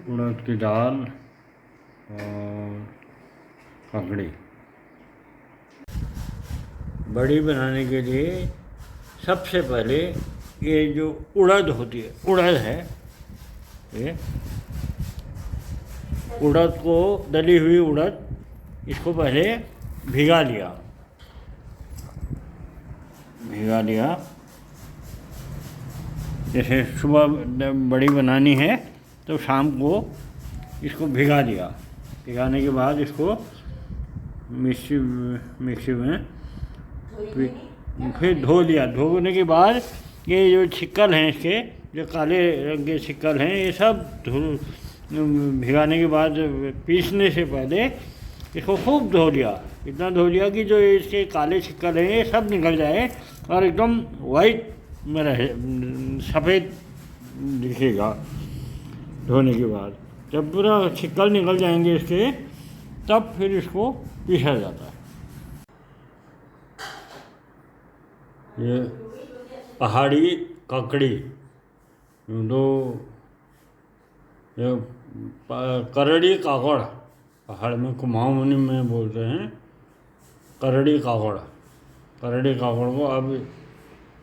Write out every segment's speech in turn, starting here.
उड़द की दाल और ककड़ी। बड़ी बनाने के लिए सबसे पहले ये जो उड़द होती है, उड़द है ये, उड़द को, दली हुई उड़द, इसको पहले भिगा लिया। जैसे सुबह बड़ी बनानी है तो शाम को इसको भिगा दिया। भिगाने के बाद इसको मिक्सी में फिर धो लिया। धोने के बाद ये जो छिक्कल हैं, इसके जो काले रंग के छिक्कल हैं, ये सब भिगाने के बाद पीसने से पहले इसको खूब धो लिया। इतना धो लिया कि जो इसके काले छिक्कल हैं ये सब निकल जाए और एकदम वाइट में रहे, सफ़ेद दिखेगा। धोने के बाद जब पूरा छिक्कल निकल जाएंगे इसके, तब फिर इसको पीसा जाता है। ये पहाड़ी ककड़ी, दो ये करड़ी काकड़, पहाड़ में कुमाऊं में बोलते हैं करड़ी काकड़। करड़ी काकड़ को अब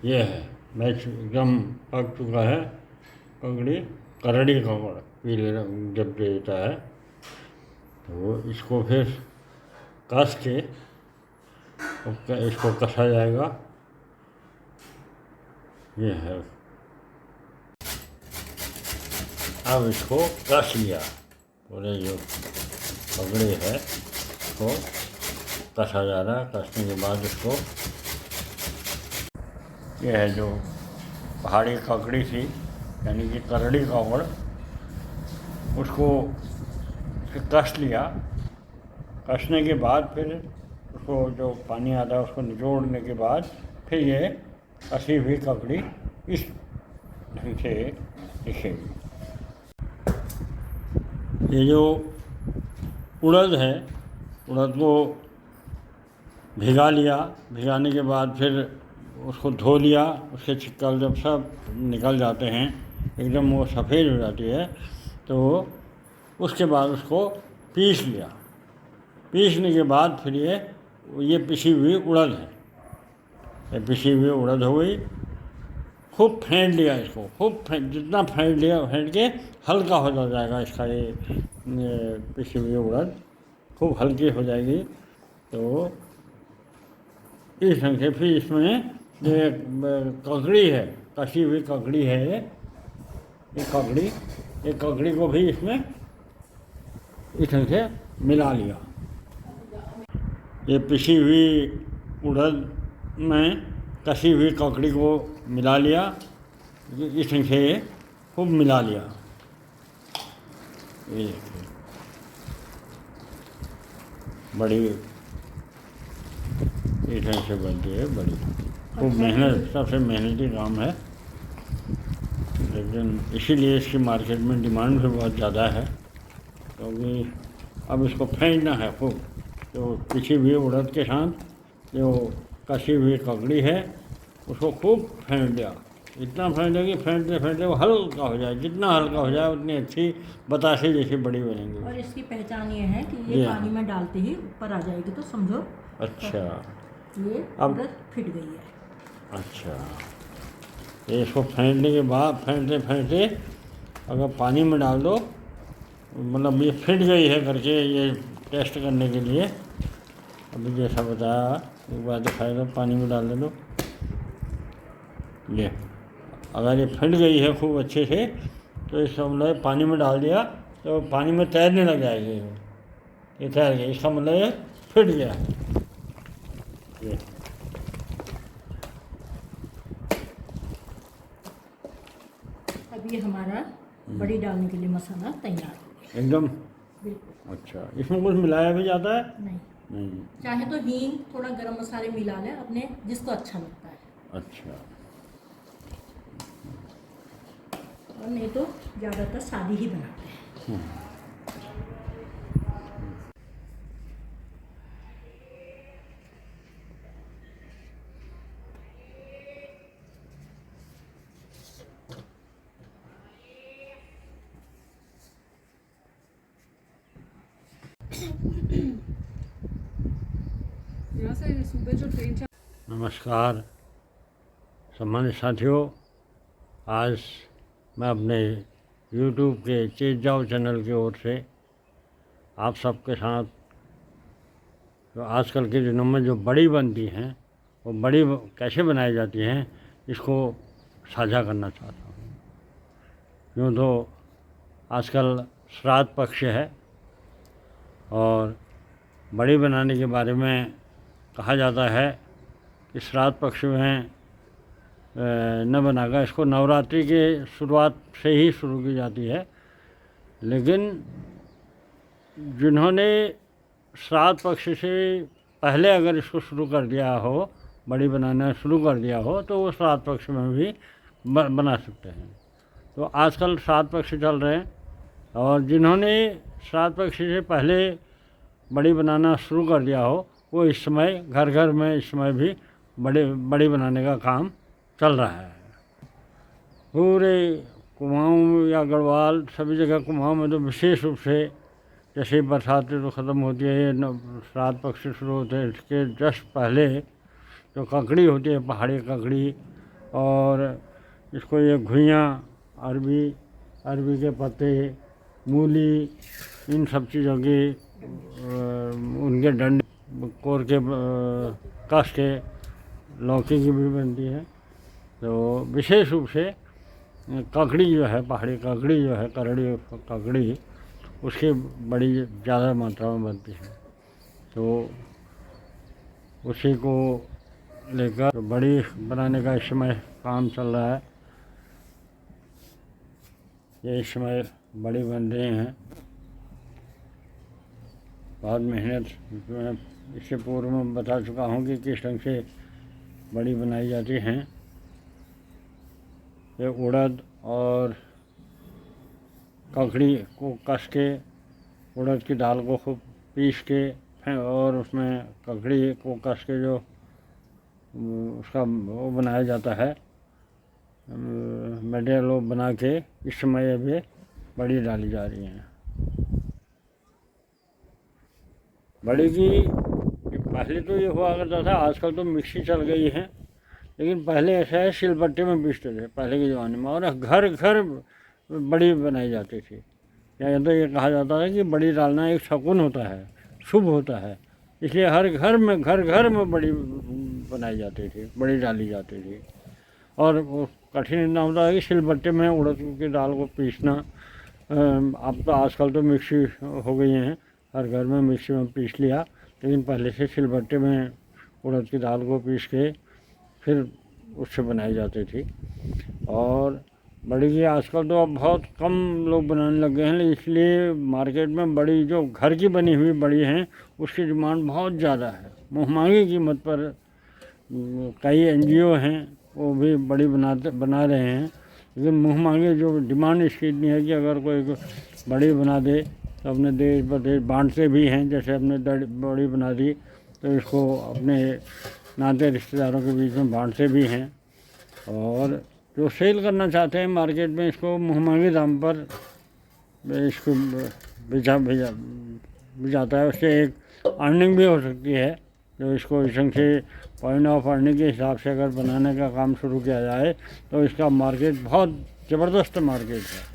ये है मैच एकदम पक चुका है ककड़ी, करड़ी काकड़ पीले रंग जब देता है तो इसको फिर कस के इसको कसा जाएगा। ये है, अब इसको कस लिया। पूरे जो ककड़ी है इसको कसा जा रहा है। कसने के बाद इसको, ये है जो पहाड़ी ककड़ी थी यानी कि करड़ी काकड़, उसको फिर कस लिया। कसने के बाद फिर उसको जो पानी आता है उसको निचोड़ने के बाद फिर ये कसी हुई ककड़ी इस ढंग से दिखेगी। ये जो उड़द है, उड़द को भिगा लिया। भिगाने के बाद फिर उसको धो लिया। उसके छिक्कल जब सब निकल जाते हैं, एकदम वो सफ़ेद हो जाती है, तो उसके बाद उसको पीस लिया। पीसने के बाद फिर ये पिसी हुई उड़द है, ये पिसी हुई उड़द हो गई। खूब फेंट लिया इसको, जितना फेंट लिया, फेंट के हल्का हो जाएगा इसका ये पिसी हुई उड़द खूब हल्की हो जाएगी। तो इस ढंग से फिर इसमें ये ककड़ी है, कसी हुई ककड़ी है, ये ककड़ी को भी इसमें इस ढंग से मिला लिया। ये पिसी हुई उड़द में कसी हुई ककड़ी को मिला लिया। इस ढंग से खूब मिला लिया। ये बड़ी इस ढंग से बनती है बड़ी। खूब मेहनत, सबसे मेहनती काम है, लेकिन इसीलिए इसकी मार्केट में डिमांड भी बहुत ज़्यादा है। क्योंकि अब इसको फेंटना है खूब। जो पिसी हुई उड़द के साथ जो कसी हुई ककड़ी है उसको खूब फेंट दिया। इतना फेंट दिया कि फेंटते फेंटते वो हल्का हो जाए। जितना हल्का हो जाए उतनी अच्छी बतासे जैसी बड़ी बनेंगी। और इसकी पहचान ये है कि ये पानी में डालते ही ऊपर आ जाएगी, तो समझो अच्छा ये अब उड़द फिट गई है। अच्छा, ये इसको फेंटने के बाद फेंटते फेंटते अगर पानी में डाल दो, मतलब ये फिट गई है करके ये टेस्ट करने के लिए अभी जैसा बताया एक बार दिखाएगा, पानी में डाल दे दो। ये अगर ये फिट गई है खूब अच्छे से तो इसका मतलब पानी में डाल दिया तो पानी में तैरने लग जाएगी। ये तैर गई, इसका मतलब ये फिट गया है। ये अब ये हमारा बड़ी डालने के लिए मसाला तैयार हो गया एकदम। बिल्कुल। अच्छा, इसमें कुछ मिलाया भी जाता है? नहीं, नहीं। चाहे तो हींग, थोड़ा गरम मसाले मिला लें अपने जिसको अच्छा लगता है, अच्छा, और नहीं तो ज़्यादातर सादी ही बनाते हैं। यहाँ से सुबह जो ट्रेन नमस्कार सम्मानित साथियों, आज मैं अपने YouTube के चेत जाओ चैनल की ओर से आप सबके साथ जो आजकल के दिनों में जो बड़ी बनती हैं वो बड़ी कैसे बनाई जाती हैं इसको साझा करना चाहता हूँ। यूँ तो आजकल श्राद्ध पक्ष है और बड़ी बनाने के बारे में कहा जाता है कि श्राद्ध पक्ष में न बनाकर इसको नवरात्रि के शुरुआत से ही शुरू की जाती है। लेकिन जिन्होंने श्राद्ध पक्ष से पहले अगर इसको शुरू कर दिया हो, बड़ी बनाना शुरू कर दिया हो, तो वो श्राद्ध पक्ष में भी बना सकते हैं। तो आजकल श्राद्ध पक्ष चल रहे हैं और जिन्होंने श्राद्ध पक्ष से पहले बड़ी बनाना शुरू कर दिया हो वो इस समय घर घर में इस समय भी बड़ी बनाने का काम चल रहा है। पूरे कुमाऊँ या गढ़वाल सभी जगह, कुमाऊँ में तो विशेष रूप से जैसे बरसातें तो ख़त्म होती है, ये श्राद्ध पक्ष शुरू होते हैं, इसके जस्ट पहले जो ककड़ी होती है, पहाड़ी ककड़ी, और इसको ये घुइयाँ, अरबी के पत्ते, मूली, इन सब चीज़ों की उनके डंडे कोर के कस के, लौकी की भी बनती है। तो विशेष रूप से ककड़ी जो है, पहाड़ी ककड़ी जो है, करड़ी ककड़ी, उसकी बड़ी ज़्यादा मात्रा में बनती है। तो उसी को लेकर बड़ी बनाने का इस समय काम चल रहा है। ये इस समय बड़ी बन रही हैं, बहुत मेहनत। मैं इससे पूर्व में बता चुका हूँ कि किस ढंग से बड़ी बनाई जाती हैं। ये उड़द और ककड़ी को कस के, उड़द की दाल को खूब पीस के और उसमें ककड़ी को कस के जो उसका वो बनाया जाता है, मटेरियल वो बना के इस समय अभी बड़ी डाली जा रही हैं। बड़ी की पहले तो ये हुआ करता था, आजकल तो मिक्सी चल गई है, लेकिन पहले ऐसा है सिलबट्टे में पीसते थे पहले के ज़माने में, और घर घर बड़ी बनाई जाती थी। या तो ये कहा जाता है कि बड़ी डालना एक शगुन होता है, शुभ होता है, इसलिए हर घर में बड़ी बनाई जाती थी, बड़ी डाली जाती थी। और वो कठिन इतना होता है कि सिलबट्टे में उड़द की दाल को पीसना। अब तो आजकल तो मिक्सी हो गई हैं, हर घर में मिक्सी में पीस लिया, लेकिन पहले से सिलबट्टे में उड़द की दाल को पीस के फिर उससे बनाई जाती थी। और बड़ी की आजकल तो अब बहुत कम लोग बनाने लग गए हैं, इसलिए मार्केट में बड़ी जो घर की बनी हुई बड़ी हैं उसकी डिमांड बहुत ज़्यादा है। मुहमांगी कीमत पर कई NGO हैं वो भी बड़ी बना रहे हैं, लेकिन मुहमांगी जो डिमांड इसकी इतनी है कि अगर कोई बड़ी बना दे तो अपने देश प्रदेश बांटते भी हैं। जैसे अपने बड़ी बना दी तो इसको अपने नाते रिश्तेदारों के बीच में बांटते भी हैं, और जो सेल करना चाहते हैं मार्केट में इसको मुहमांगी दाम पर इसको भिजाता है। उससे एक अर्निंग भी हो सकती है। जो इसको इस ढंग से पॉइंट ऑफ अर्निंग के हिसाब से अगर बनाने का काम शुरू किया जाए तो इसका मार्केट बहुत ज़बरदस्त मार्केट है।